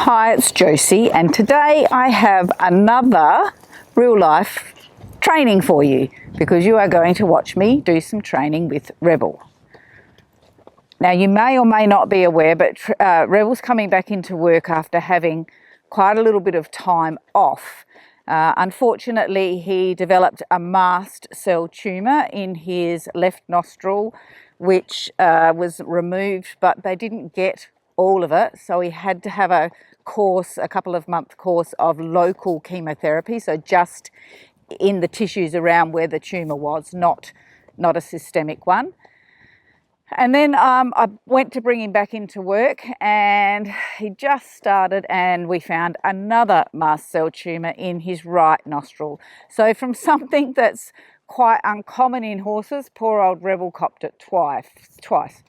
Hi, it's Josie, and today I have another real life training for you because you are going to watch me do some training with Rebel. Now, you may or may not be aware, but Rebel's coming back into work after having quite a little bit of time off. Unfortunately, he developed a mast cell tumour in his left nostril, which was removed, but they didn't get all of it, so he had to have a couple of month course of local chemotherapy, so just in the tissues around where the tumour was, not a systemic one. And then I went to bring him back into work, and he just started, and we found another mast cell tumour in his right nostril. So from something that's quite uncommon in horses, poor old Rebel copped it twice.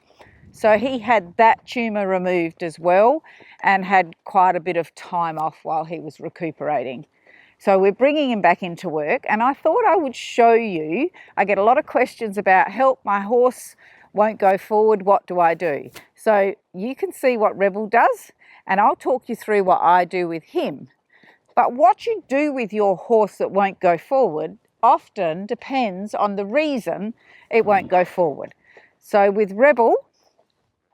So he had that tumour removed as well and had quite a bit of time off while he was recuperating. So we're bringing him back into work, and I thought I would show you. I get a lot of questions about, help, my horse won't go forward, what do I do? So you can see what Rebel does, and I'll talk you through what I do with him. But what you do with your horse that won't go forward often depends on the reason it won't go forward. So with Rebel,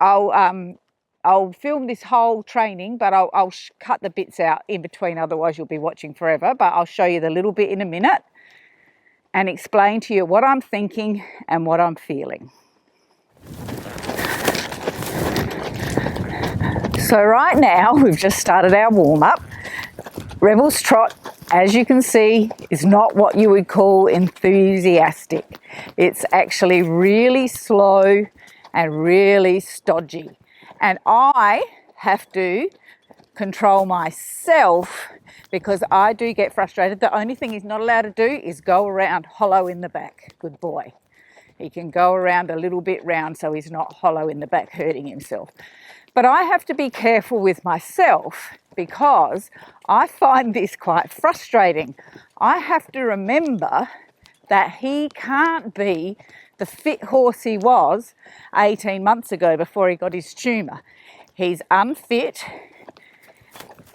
I'll film this whole training, but I'll cut the bits out in between, otherwise you'll be watching forever. But I'll show you the little bit in a minute and explain to you what I'm thinking and what I'm feeling. So right now, we've just started our warm-up. Rebel's trot, as you can see, is not what you would call enthusiastic. It's actually really slow and really stodgy. And I have to control myself because I do get frustrated. The only thing he's not allowed to do is go around hollow in the back. Good boy. He can go around a little bit round so he's not hollow in the back hurting himself. But I have to be careful with myself because I find this quite frustrating. I have to remember that he can't be the fit horse he was 18 months ago before he got his tumour. He's unfit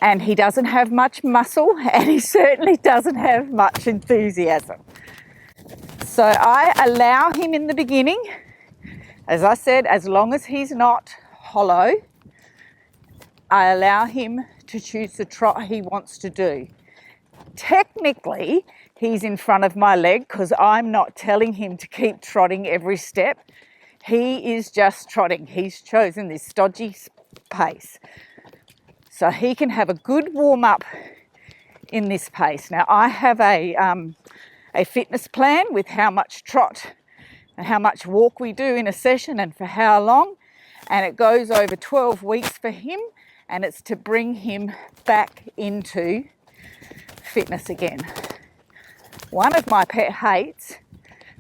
and he doesn't have much muscle, and he certainly doesn't have much enthusiasm. So I allow him in the beginning, as I said, as long as he's not hollow, I allow him to choose the trot he wants to do. Technically, he's in front of my leg because I'm not telling him to keep trotting every step. He is just trotting. He's chosen this stodgy pace. So he can have a good warm-up in this pace. Now, I have a fitness plan with how much trot and how much walk we do in a session and for how long. And it goes over 12 weeks for him, and it's to bring him back into fitness again. One of my pet hates,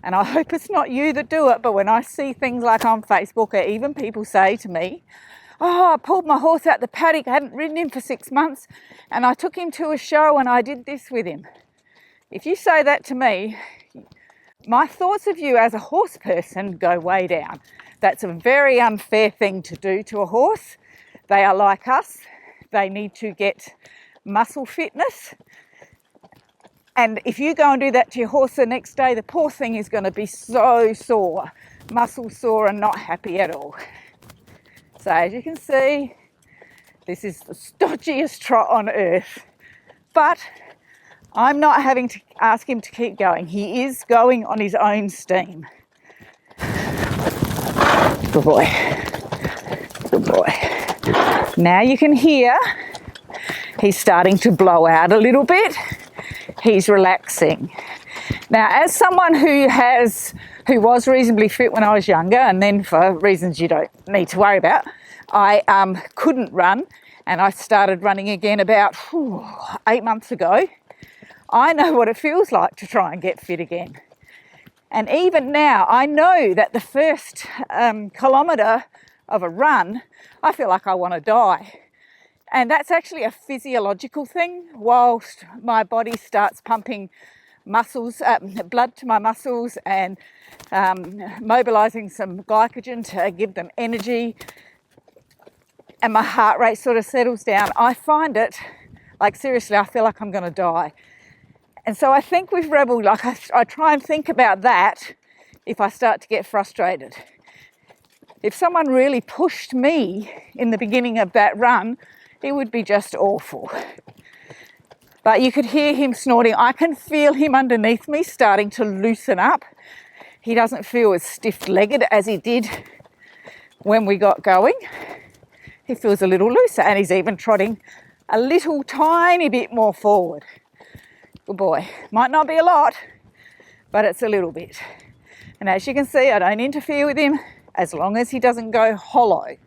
and I hope it's not you that do it, but when I see things like on Facebook, or even people say to me, oh, I pulled my horse out the paddock, I hadn't ridden him for 6 months, and I took him to a show and I did this with him. If you say that to me, my thoughts of you as a horse person go way down. That's a very unfair thing to do to a horse. They are like us. They need to get muscle fitness. And if you go and do that to your horse the next day, the poor thing is going to be so sore, muscle sore and not happy at all. So as you can see, this is the stodgiest trot on earth. But I'm not having to ask him to keep going. He is going on his own steam. Good boy. Good boy. Now you can hear he's starting to blow out a little bit. He's relaxing. Now, as someone who was reasonably fit when I was younger, and then for reasons you don't need to worry about, I couldn't run, and I started running again about 8 months ago. I know what it feels like to try and get fit again. And even now, I know that the first kilometre of a run, I feel like I want to die. And that's actually a physiological thing. Whilst my body starts pumping blood to my muscles and mobilising some glycogen to give them energy, and my heart rate sort of settles down, I find it, like seriously, I feel like I'm going to die. And so I think with Rebel, like I try and think about that if I start to get frustrated. If someone really pushed me in the beginning of that run, it would be just awful. But you could hear him snorting. I can feel him underneath me starting to loosen up. He doesn't feel as stiff-legged as he did when we got going. He feels a little looser, and he's even trotting a little tiny bit more forward. Good boy. Might not be a lot, but it's a little bit. And as you can see, I don't interfere with him as long as he doesn't go hollow,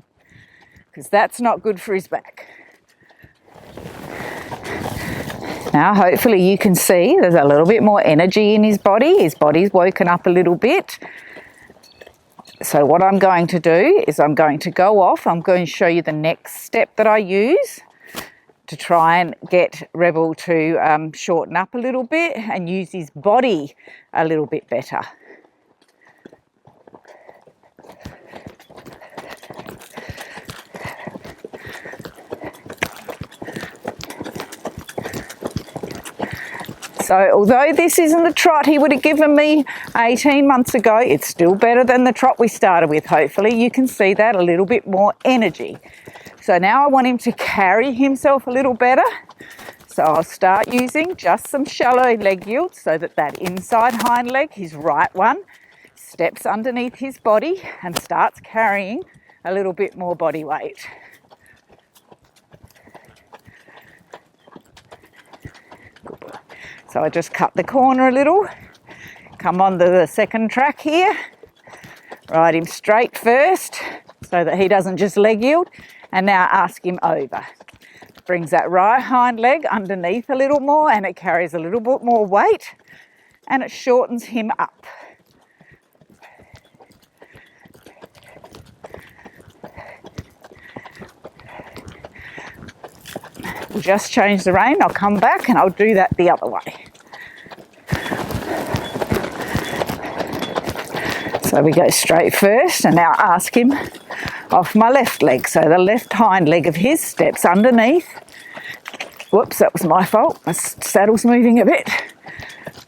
because that's not good for his back. Now, hopefully you can see there's a little bit more energy in his body. His body's woken up a little bit. So what I'm going to do is I'm going to go off. I'm going to show you the next step that I use to try and get Rebel to shorten up a little bit and use his body a little bit better. So although this isn't the trot he would have given me 18 months ago, it's still better than the trot we started with. Hopefully you can see that, a little bit more energy. So now I want him to carry himself a little better. So I'll start using just some shallow leg yields so that that inside hind leg, his right one, steps underneath his body and starts carrying a little bit more body weight. So I just cut the corner a little, come onto the second track here, ride him straight first so that he doesn't just leg yield, and now ask him over. Brings that right hind leg underneath a little more, and it carries a little bit more weight, and it shortens him up. We'll just change the rein. I'll come back and I'll do that the other way. So we go straight first, and now ask him off my left leg. So the left hind leg of his steps underneath. Whoops, that was my fault. My saddle's moving a bit.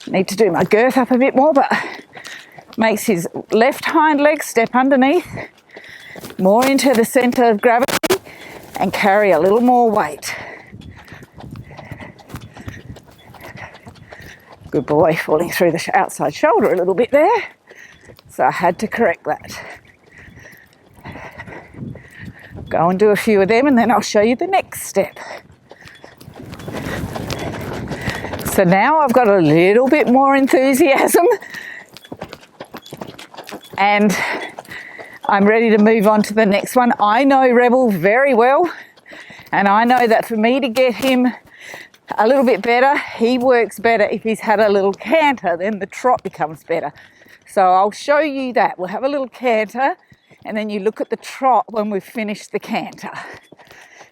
Need to do my girth up a bit more, but makes his left hind leg step underneath, more into the centre of gravity, and carry a little more weight. Good boy, falling through the outside shoulder a little bit there. So I had to correct that. Go and do a few of them, and then I'll show you the next step. So now I've got a little bit more enthusiasm, and I'm ready to move on to the next one. I know Rebel very well, and I know that for me to get him a little bit better, he works better if he's had a little canter, then the trot becomes better. So I'll show you that. We'll have a little canter, and then you look at the trot when we've finished the canter.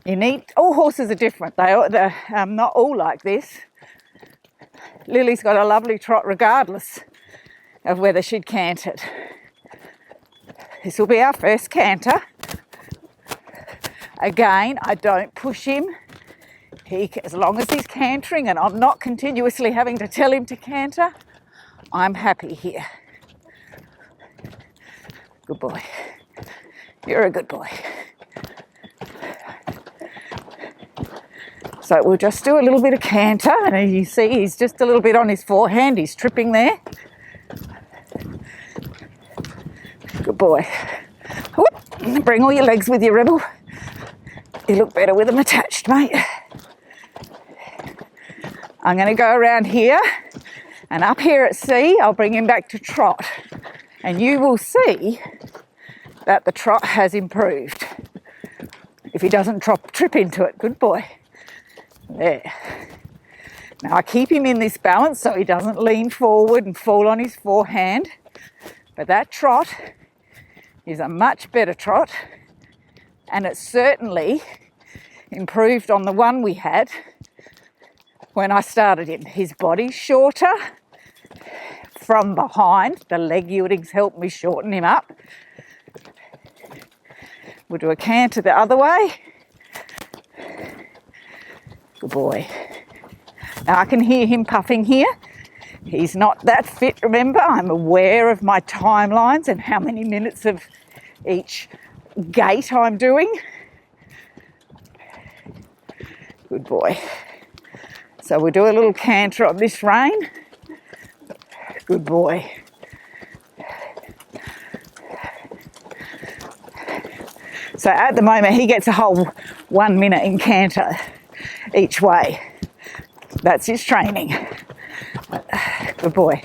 You need, all horses are different. They're not all like this. Lily's got a lovely trot regardless of whether she'd cantered. This will be our first canter. Again, I don't push him. As long as he's cantering and I'm not continuously having to tell him to canter, I'm happy here. Good boy. You're a good boy. So we'll just do a little bit of canter, and as you see, he's just a little bit on his forehand. He's tripping there. Good boy. Whoop. Bring all your legs with you, Rebel. You look better with them attached, mate. I'm going to go around here, and up here at C, I'll bring him back to trot. And you will see that the trot has improved. If he doesn't trip into it, good boy. There. Now I keep him in this balance so he doesn't lean forward and fall on his forehand. But that trot is a much better trot, and it's certainly improved on the one we had when I started him. His body's shorter from behind. The leg yieldings helped me shorten him up. We'll do a canter the other way. Good boy. Now I can hear him puffing here. He's not that fit, remember. I'm aware of my timelines and how many minutes of each gait I'm doing. Good boy. So we'll do a little canter on this rein. Good boy. So at the moment he gets a whole 1 minute in canter each way. That's his training. Good boy.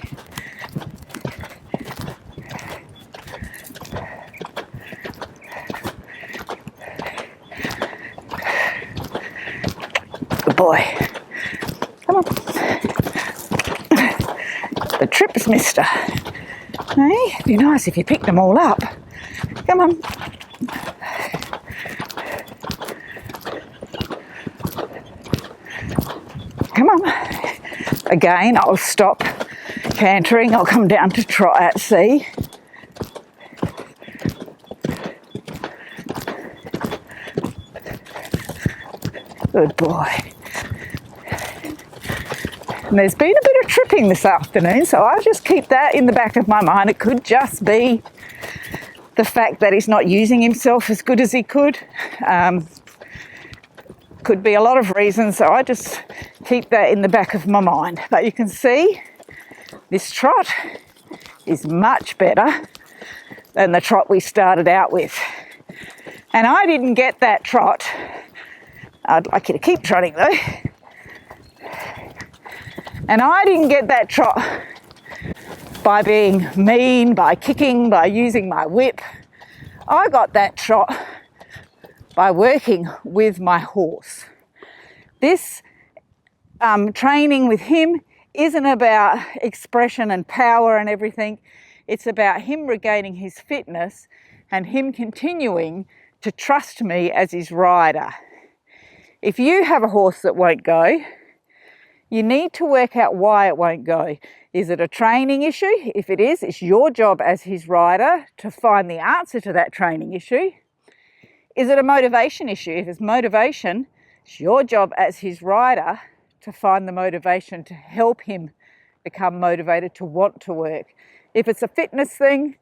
Good boy. Come on. The trips, mister. Hey, it'd be nice if you picked them all up. Come on. Come on. Again, I'll stop cantering. I'll come down to trot at sea. Good boy. And there's been a bit of tripping this afternoon, so I'll just keep that in the back of my mind. It could just be the fact that he's not using himself as good as he could. Could be a lot of reasons, so I just keep that in the back of my mind. But you can see this trot is much better than the trot we started out with. And I didn't get that trot. I'd like you to keep trotting though. And I didn't get that trot by being mean, by kicking, by using my whip. I got that trot by working with my horse. This training with him isn't about expression and power and everything. It's about him regaining his fitness and him continuing to trust me as his rider. If you have a horse that won't go, you need to work out why it won't go. Is it a training issue? If it is, it's your job as his rider to find the answer to that training issue. Is it a motivation issue? If it's motivation, it's your job as his rider to find the motivation to help him become motivated to want to work. If it's a fitness thing,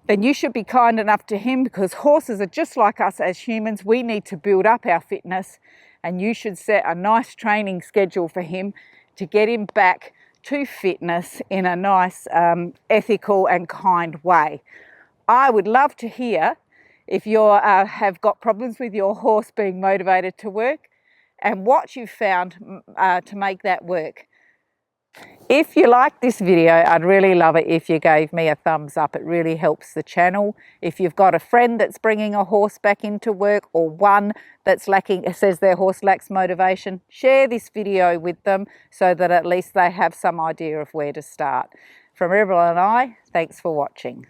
then you should be kind enough to him, because horses are just like us as humans. We need to build up our fitness, and you should set a nice training schedule for him to get him back to fitness in a nice, ethical and kind way. I would love to hear if you have got problems with your horse being motivated to work and what you've found to make that work. If you like this video, I'd really love it if you gave me a thumbs up. It really helps the channel. If you've got a friend that's bringing a horse back into work, or one that's says their horse lacks motivation, share this video with them so that at least they have some idea of where to start. From Rebel and I, thanks for watching.